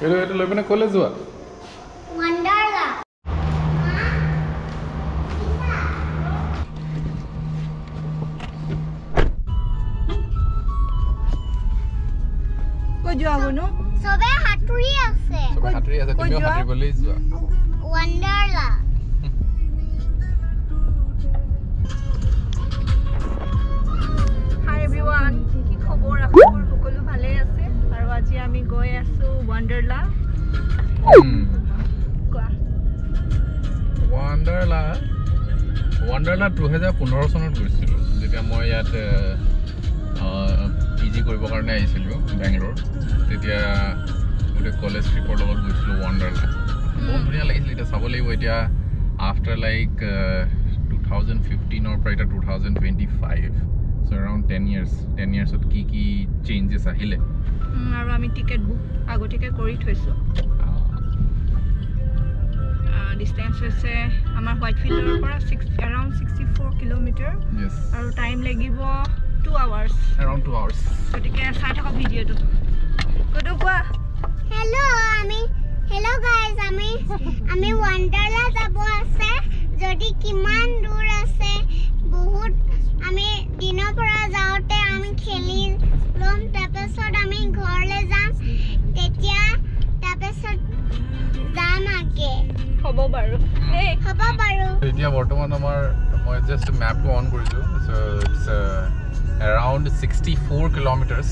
এইটো লৈ পিনে ক'লৈ যোৱা? Wonderla. ক'ত যোৱা বনো? সবে হাতুৰি আছে। চবে হাতুৰি আছে, তুমিও হাতুৰিবলৈ যোৱা। Wonderla. Hi everyone, কি খবৰ? আপোনালোকৰ সকলো ভালে আছে? আৰু আজি আমি গৈ আছো Wonderla. কোৱা। ৱাণ্ডাৰলা 2015 চনত গৈছিলোঁ, যেতিয়া মই ইয়াত PG কৰিবৰ কাৰণে আহিছিলোঁ বেংগলোৰ। তেতিয়া গোটেই কলেজ ট্ৰিপৰ লগত গৈছিলোঁ ৱাণ্ডাৰলা। বহুত ধুনীয়া লাগিছিল। এতিয়া চাব লাগিব এতিয়া আফটাৰ লাইক 2015ৰ পৰা এতিয়া 2025, চ' এৰাউণ্ড 10 yearsত কি চেঞ্জেছ আহিলে। আৰু আমি টিকেট বুক আগতীয়াকৈ কৰি থৈছোঁ। ডিষ্টেঞ্চ হৈছে আমাৰ হোৱাইটফিল্ডৰ পৰা এৰাউণ্ড 64 কিলোমিটাৰ আৰু টাইম লাগিব 2 hours, এৰাউণ্ড 2 hours। গতিকে চাই থাকক ভিডিঅ'টো। ক'তো কোৱা। Hello guys, আমি Wonderla যাব আছে। যদি কিমান দূৰ আছে বহুত আমি দিনৰ পৰা যাওঁতে আমি খেলি লম, তাৰপিছত আমি ঘৰলৈ যাম, তেতিয়া তাৰপিছত যাম আগে। হ'ব বাৰু। হ'ব বাৰু। এতিয়া বৰ্তমান মই জাষ্ট মেপটো অন কৰিছোঁ। চ' ইটছ এৰাউণ্ড 64 কিলোমিটাৰ্ছ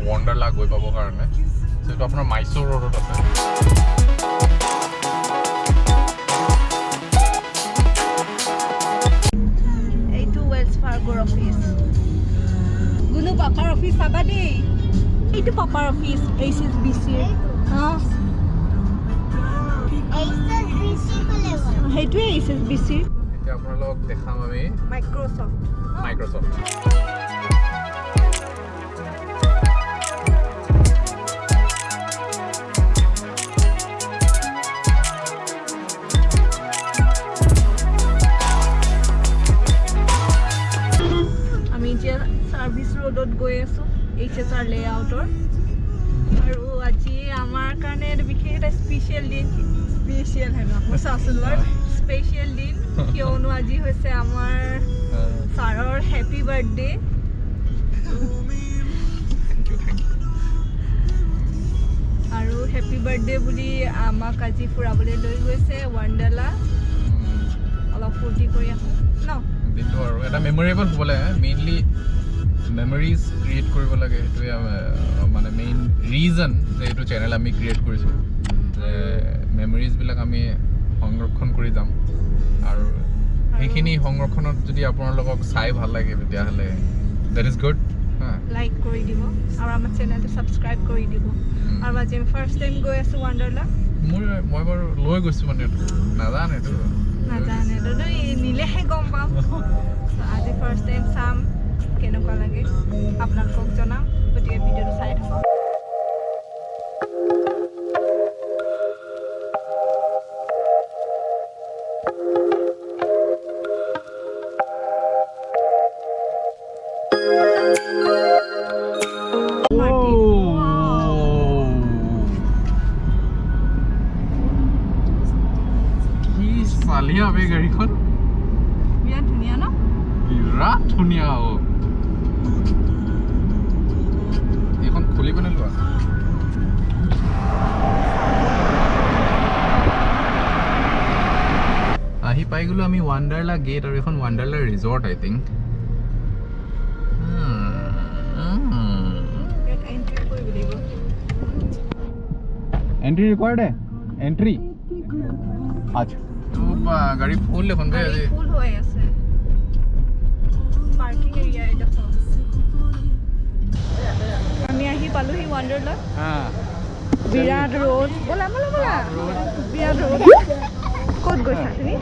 ৱাণ্ডাৰলা গৈ পাবৰ কাৰণে। চ' এইটো আপোনাৰ মাইচুৰ ৰোডত আছে। এইটো ৱেলছ ফাৰ্গোৰ অফিচ। গুনো পাপাৰ অফিচ চাবা দেই। এইটো পাপাৰ অফিচ HSBC। সেইটোৱে HSBC। এতিয়া আপোনালোকক দেখাম আমি মাইক্ৰ'ছফ্ট। আমি এতিয়া ছাৰ্ভিচ ৰোডত গৈ আছোঁ HSR লেআউটৰ। আৰু আজি আমাৰ কাৰণে এটা বিশেষ এটা স্পেচিয়েল দিন। স্পেচিয়েল হয় ন, মই চাচোন বাৰু। স্পেচিয়েল দিন কিয়নো আজি হৈছে আমাৰ ছাৰৰ হেপী বাৰ্থডে। আৰু হেপী বাৰ্থডে বুলি আমাক আজি ফুৰাবলৈ লৈ গৈছে ৱাণ্ডাৰলা। অলপ ফূৰ্তি কৰি আহোঁ ন। দিনটো আৰু এটা মেমৰেবল হ'ব লাগে। মেইনলি মেমৰিজ ক্ৰিয়েট কৰিব লাগে। সেইটোৱে মানে মেইন ৰিজন যে এইটো চেনেল আমি ক্ৰিয়েট কৰিছোঁ, যে মেমৰিজবিলাক আমি সংৰক্ষণ কৰি যাম। আৰু সেইখিনি সংৰক্ষণত যদি আপোনালোকক চাই ভাল লাগে তেতিয়াহ'লে দেট ইজ গুড। লাইক কৰি দিব আৰু আমাৰ চেনেলটো ছাবস্ক্ৰাইব কৰি দিব। আৰু আজি আমি ফাৰ্ষ্ট টাইম গৈ আছোঁ ৱাণ্ডাৰলা। মই বাৰু লৈ গৈছোঁ মানে এইটো নাজানো, এইটো নাজানে দাদা, নিলেহে গম পাম। আজি ফাৰ্ষ্ট টাইম চাম, কেনেকুৱা লাগে আপোনালোকক জনাম। গতিকে ভিডিঅ'টো চাই থাকক। চালিয়া বে গাড়ীখন, বিৰাট ধুনীয়া ন? বিৰাট ধুনীয়া। এইখন খুলি পিনে লোৱা। আহি পাই গ'লো আমি ৱাণ্ডাৰলা গেট, আৰু এখন ৱাণ্ডাৰলা ৰিজৰ্ট আই থিংক। এন্ট্ৰি ৰিকোয়াৰ্ড है? एंट्री अच्छा तो गाड़ी फुल देखुन भाई আজি ফুল হৈ আছে। পাৰ্কিং এৰিয়া এটা। আমি আহি পালোহি ৱাণ্ডাৰলা। বিৰাট ৰোড। ব'লা বিৰাট ৰোড। ক'ত গৈছা তুমি?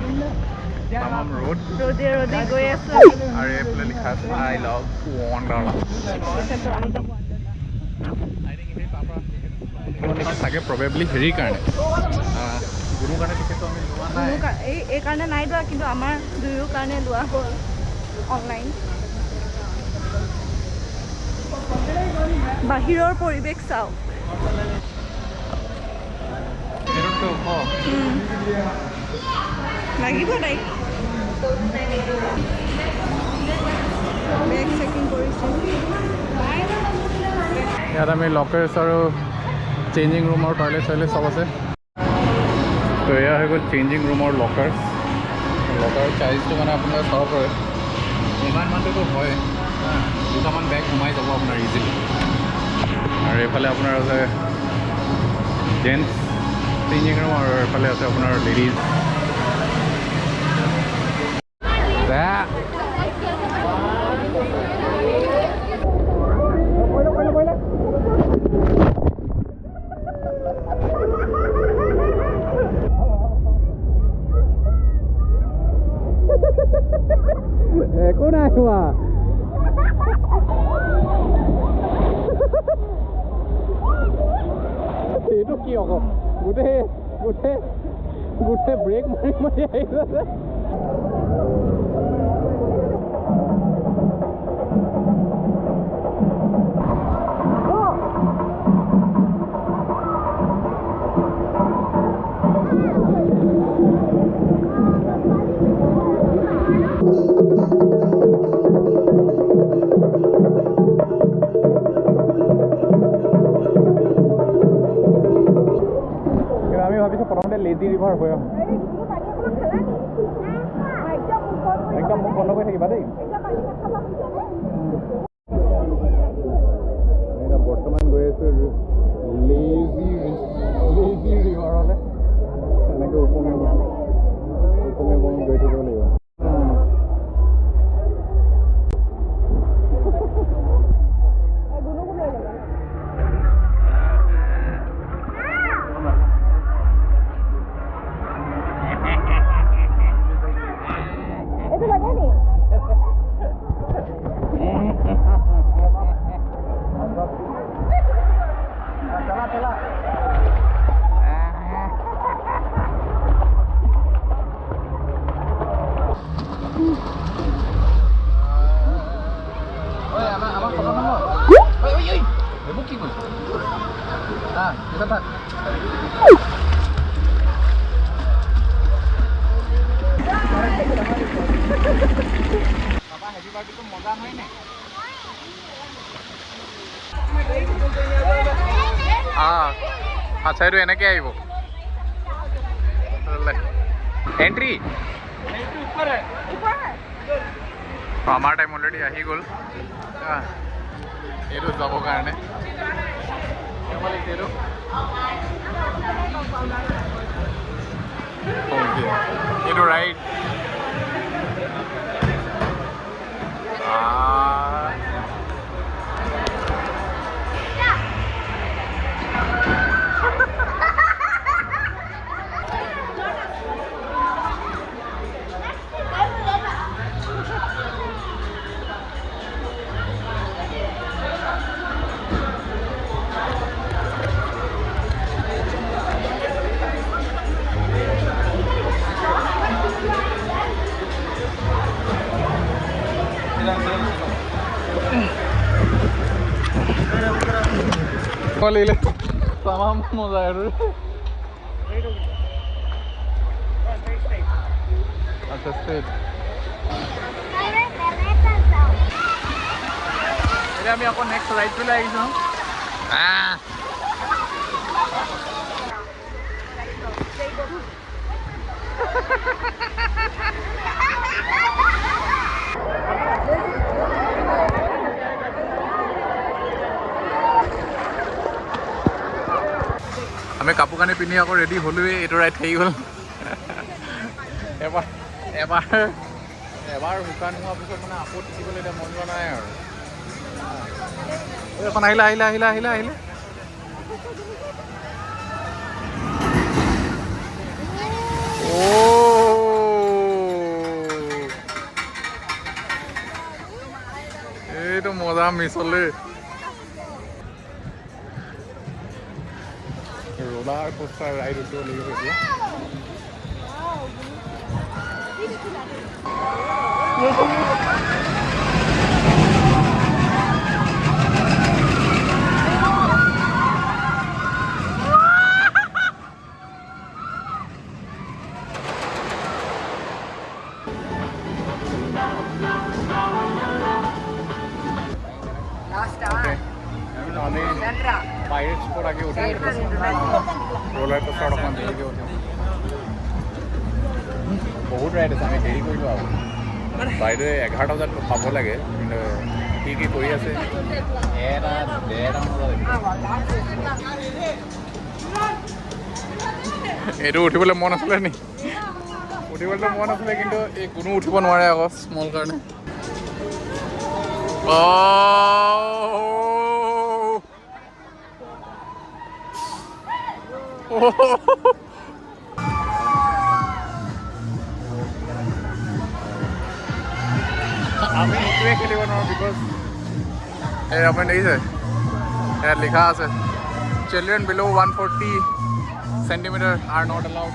तमाम रोड ৰোডে গৈ আছো। और এইফালে লিখা আছে আই লাভ ৱাণ্ডাৰলা। চাগে প্ৰবেবলি হেৰিৰ কাৰণে গুৰুৰ কাৰণে টিকেটটো আমি লোৱা নাই। এই কাৰণে নাই লোৱা, কিন্তু আমাৰ দুয়ো কাৰণে লোৱা হ'ল অনলাইন। বাহিৰৰ পৰিৱেশ চাওক। এইটো লাগিব তাইক বেগ চেকিং কৰিছোঁ ইয়াত আমি লকাৰ্ছ আৰু চেঞ্জিং ৰুম আৰু টয়লেট চয়লেট চব আছে তো এয়া হৈ গ'ল চেঞ্জিং ৰুমৰ লকাৰ্ছ চাইজটো মানে আপোনালোকে চাব পাৰে ইমানমানটোতো হয় দুটামান বেগ সোমাই যাব আপোনাৰ ইজিলি আৰু এইফালে আপোনাৰ আছে জেন্টছ চেঞ্জিং ৰুম আৰু এইফালে আছে আপোনাৰ লেডিজ একো নাই হোৱা এইটো কি আকৌ গোটেই ব্ৰেক মাৰি আহিছে আমি ভাবিছোঁ প্ৰথমতে লেজি ৰিভাৰ হৈ আহোঁ একদম মোক বন্ধ কৰি থাকিবা দেই এতিয়া বৰ্তমান গৈ আছোঁ লেজি ৰিভাৰলৈ এনেকৈ উপঙে গৈ থাকিব লাগিব আচ্ছা এইটো এনেকৈ আহিব এণ্ট্ৰি আমাৰ টাইম অলৰেডি আহি গ'ল এইটো যাবৰ কাৰণে এইটো ৰাইট ले तमाम मजा आयो अच्छा स्ट्रेट আমি আকৌ নেক্সট ৰাইডটোলৈ আহিছোঁ আমি কাপোৰ কানি পিন্ধি আকৌ ৰেডি হ'লোৱে এইটো ৰাইড থাকি গ'ল এবাৰ শুকান হোৱাৰ পিছত মানে আকৌ টিকিবলৈ এতিয়া মন যোৱা নাই আৰু এখন আহিলে এইটো মজা মিছলে रोलर कोस्टर राइड उठो লাগিব এতিয়া আমি পাইৰেট স্পট আগে উঠিম ৰোলাৰ কোষ্টাৰ অকণমান দেৰিকৈ উঠিম বহুত ৰাইড আছে আমি দেৰি কৰিলোঁ আৰু বাইদেৱে 11টা বজাত পাব লাগে কিন্তু কি কৰি আছে 1:30 এইটো উঠিবলৈ মন আছিলে নি উঠিবলৈ মন আছিলে কিন্তু এই কোনো উঠিব নোৱাৰে আকৌ স্মল কাৰণে আমি সেইটোৱে খেলিব নোৱাৰোঁ বিকজ এই আপুনি দেখিছে ইয়াত লিখা আছে children bill' 140 centimeter are not allowed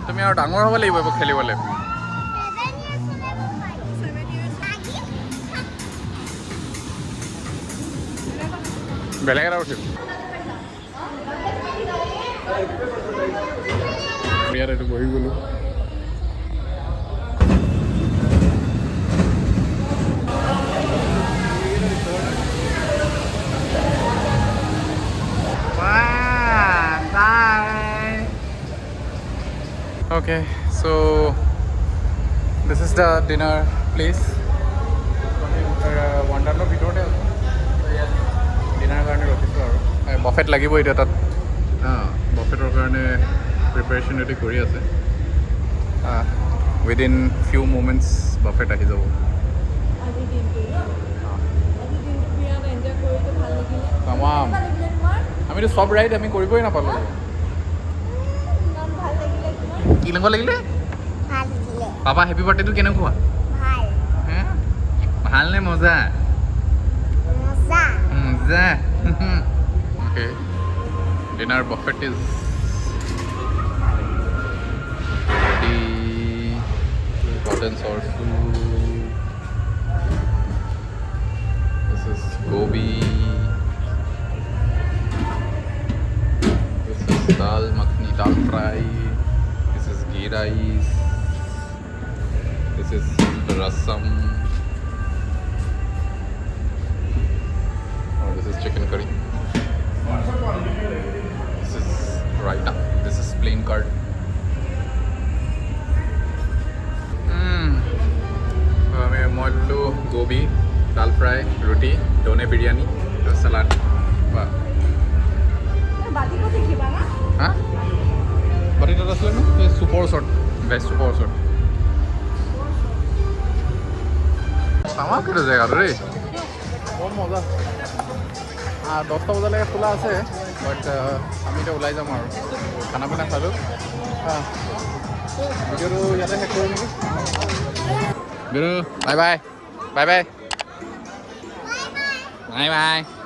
তুমি আৰু ডাঙৰ হ'ব লাগিব এইবোৰ খেলিবলৈ বেলেগ এটা উঠিম ইয়াত এইটো বহি গ'লোঁ Okay, so this is the dinner place. Wonderla ভিতৰতে আছে ডিনাৰ কাৰণে ৰখিছোঁ আৰু বাফেট লাগিব এতিয়া তাত বাফেটৰ কাৰণে প্ৰিপেৰেশ্যন ৰেডি কৰি আছে উইদিন ফিউ মোমেণ্টছ বাফেট আহি যাব তামাম আমিতো চব ৰাইড আমি কৰিবই নাপালোঁ কি লগ লাগিলে পাপা হেপী বাৰ্থডেটো কেনেকুৱা ভাল নে মজা মজা okay dinner buffet is ready hot and sour soup this is gobi this is dal makhni dal fry this is ghee rice this is rasam or this is chicken curry this is raita this is plain curd মই ললোঁ Gobi দাল fry ৰুটি ডনে biryani salad হা বাতিটোত আছিলে ন এই চুপৰ ওচৰত veg চুপৰ ওচৰত summer কিন্তু জেগাটো দেই বৰ মজা 10টা বজালৈকে খোলা আছে বাট আমি এতিয়া ওলাই যাম আৰু খানা পিনা খালোঁ ভিডিঅ'টো ইয়াতে শেষ কৰোঁ নেকি Biru, bye bye. Bye bye. Bye bye.